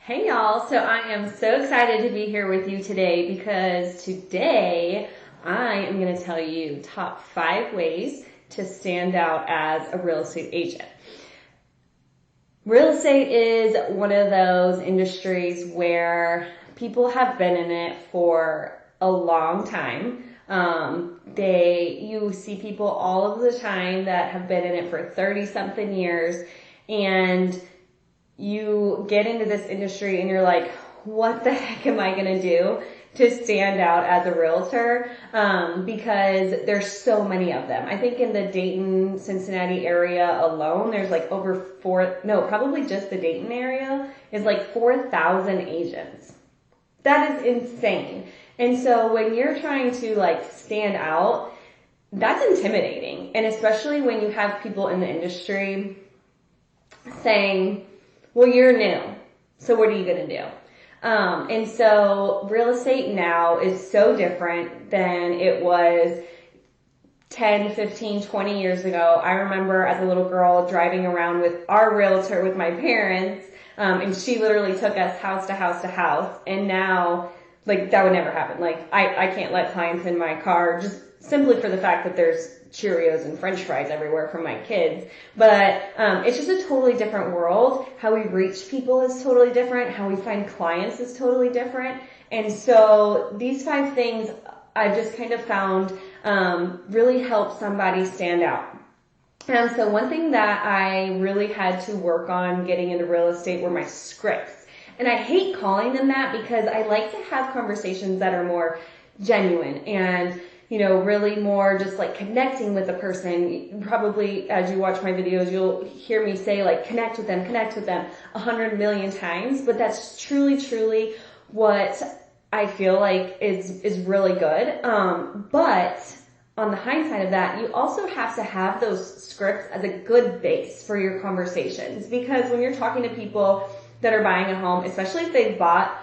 Hey y'all, so I am so excited to be here with you today because today I am going to tell you top 5 ways to stand out as a real estate agent. Real estate is one of those industries where people have been in it for a long time. You see people all of the time that have been in it for 30 something years, and you get into this industry and you're like, what the heck am I going to do to stand out as a realtor? Because there's so many of them. I think in the Dayton, Cincinnati area alone, there's like probably just the Dayton area is like 4,000 agents. That is insane. And so when you're trying to like stand out, that's intimidating. And especially when you have people in the industry saying, well, you're new, so what are you going to do? And so real estate now is so different than it was 10, 15, 20 years ago. I remember as a little girl driving around with our realtor with my parents, and she literally took us house to house to house. And now, like, that would never happen. Like, I can't let clients in my car just simply for the fact that there's Cheerios and French fries everywhere for my kids. But it's just a totally different world. How we reach people is totally different. How we find clients is totally different. And so these 5 things I've just kind of found really help somebody stand out. And so one thing that I really had to work on getting into real estate were my scripts. And I hate calling them that because I like to have conversations that are more genuine and really more just like connecting with the person. Probably as you watch my videos, you'll hear me say like, connect with them 100 million times. But that's truly what I feel like is really good. But on the hindsight of that, you also have to have those scripts as a good base for your conversations. Because when you're talking to people that are buying a home, especially if they've bought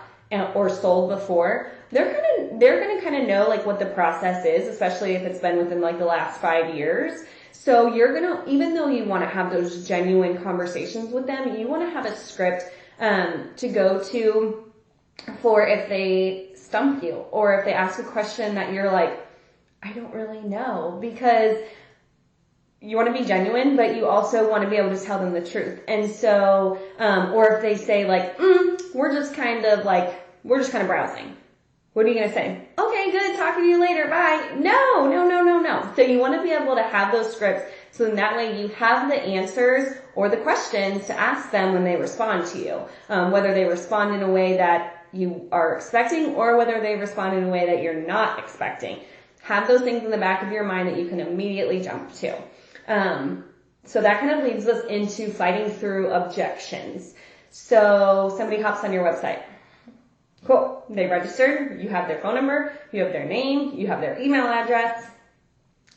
or sold before, they're gonna kind of know like what the process is, especially if it's been within like the last 5 years. So you're gonna, even though you want to have those genuine conversations with them, you want to have a script to go to for if they stump you or if they ask a question that you're like, I don't really know, because you want to be genuine, but you also want to be able to tell them the truth. And so, or if they say like, we're just kind of browsing. What are you going to say? Okay, good. Talking to you later. Bye. No. So you want to be able to have those scripts so in that way you have the answers or the questions to ask them when they respond to you. Whether they respond in a way that you are expecting or whether they respond in a way that you're not expecting. Have those things in the back of your mind that you can immediately jump to. So that kind of leads us into fighting through objections. So somebody hops on your website. Cool. They registered. You have their phone number. You have their name. You have their email address.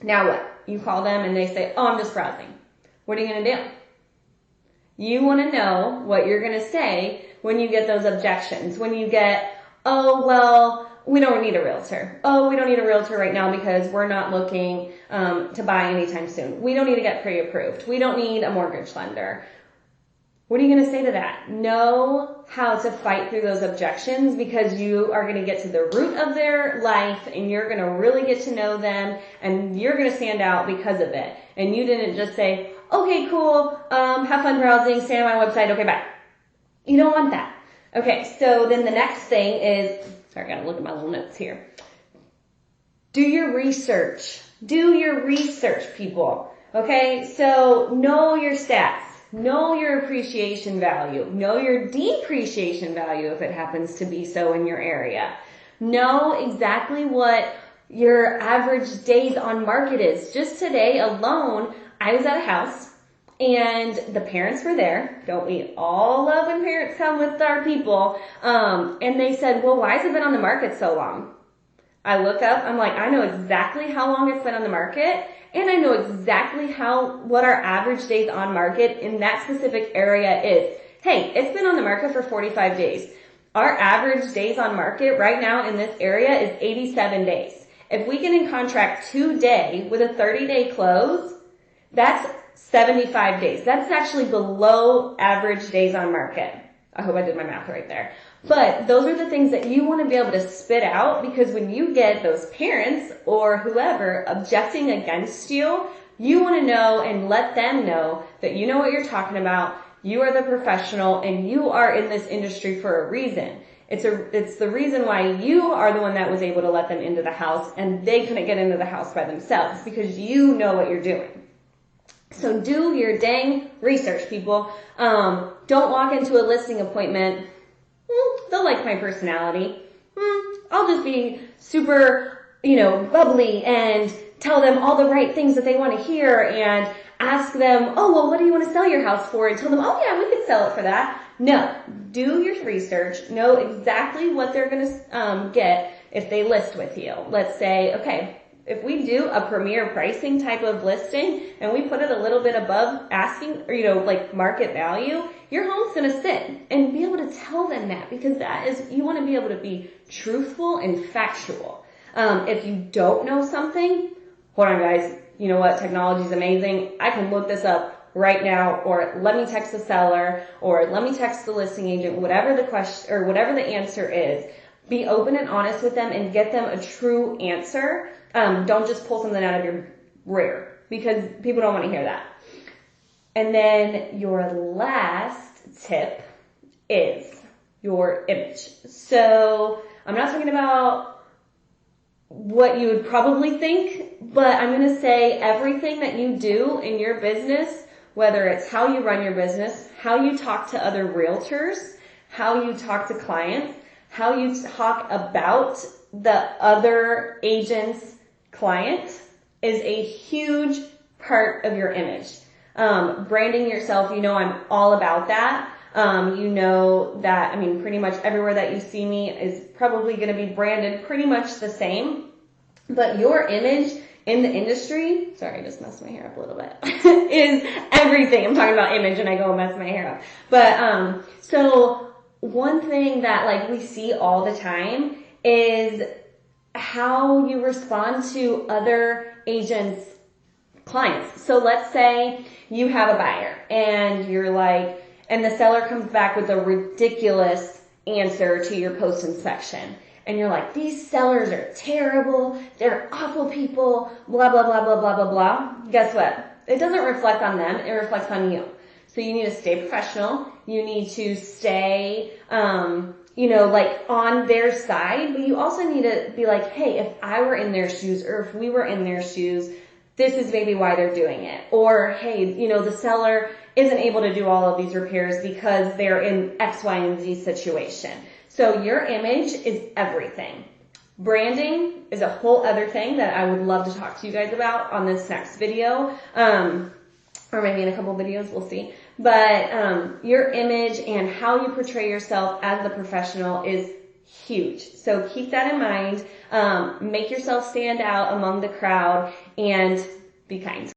Now what? You call them and they say, oh, I'm just browsing. What are you going to do? You want to know what you're going to say when you get those objections. When you get, oh, well, we don't need a realtor. Oh, we don't need a realtor right now because we're not looking to buy anytime soon. We don't need to get pre-approved. We don't need a mortgage lender. What are you going to say to that? Know how to fight through those objections, because you are going to get to the root of their life and you're going to really get to know them and you're going to stand out because of it. And you didn't just say, okay, cool, have fun browsing, stay on my website, okay, bye. You don't want that. Okay, so then the next thing is, sorry, I got to look at my little notes here. Do your research. Do your research, people. Okay, so know your stats. Know your appreciation value. Know your depreciation value if it happens to be so in your area. Know exactly what your average days on market is. Just today alone, I was at a house and the parents were there. Don't we all love when parents come with our people? And they said, well, why has it been on the market so long? I look up, I'm like, I know exactly how long it's been on the market, and I know exactly what our average days on market in that specific area is. Hey, it's been on the market for 45 days. Our average days on market right now in this area is 87 days. If we get in contract today with a 30-day close, that's 75 days. That's actually below average days on market. I hope I did my math right there. But those are the things that you want to be able to spit out, because when you get those parents or whoever objecting against you, you want to know and let them know that you know what you're talking about. You are the professional and you are in this industry for a reason. It's the reason why you are the one that was able to let them into the house and they couldn't get into the house by themselves, because you know what you're doing. So do your dang research, people. Don't walk into a listing appointment. They'll like my personality. I'll just be super, bubbly and tell them all the right things that they want to hear and ask them, oh, well, what do you want to sell your house for? And tell them, oh yeah, we could sell it for that. No, do your research. Know exactly what they're going to get if they list with you. Let's say, okay, if we do a premier pricing type of listing and we put it a little bit above asking, or, like market value, your home's going to sit, and be able to tell them that, because you want to be able to be truthful and factual. If you don't know something, hold on guys, you know what? Technology is amazing. I can look this up right now, or let me text the seller, or let me text the listing agent, whatever the question or whatever the answer is. Be open and honest with them and get them a true answer. Don't just pull something out of your rear, because people don't want to hear that. And then your last tip is your image. So I'm not talking about what you would probably think, but I'm going to say everything that you do in your business, whether it's how you run your business, how you talk to other realtors, how you talk to clients, how you talk about the other agent's client, is a huge part of your image. Branding yourself, I'm all about that. That, pretty much everywhere that you see me is probably going to be branded pretty much the same. But your image in the industry, sorry, I just messed my hair up a little bit, is everything. I'm talking about image and I go and mess my hair up. But, so one thing that we see all the time is how you respond to other agents' clients. So let's say you have a buyer and and the seller comes back with a ridiculous answer to your post inspection. And you're like, these sellers are terrible. They're awful people, blah, blah, blah, blah, blah, blah, blah. Guess what? It doesn't reflect on them. It reflects on you. So you need to stay professional. You need to stay, on their side, but you also need to be like, hey, if I were in their shoes, or if we were in their shoes, this is maybe why they're doing it. Or, hey, the seller isn't able to do all of these repairs because they're in X, Y, and Z situation. So your image is everything. Branding is a whole other thing that I would love to talk to you guys about on this next video. Or maybe in a couple videos, we'll see. But your image and how you portray yourself as the professional is huge. So keep that in mind. Make yourself stand out among the crowd and be kind.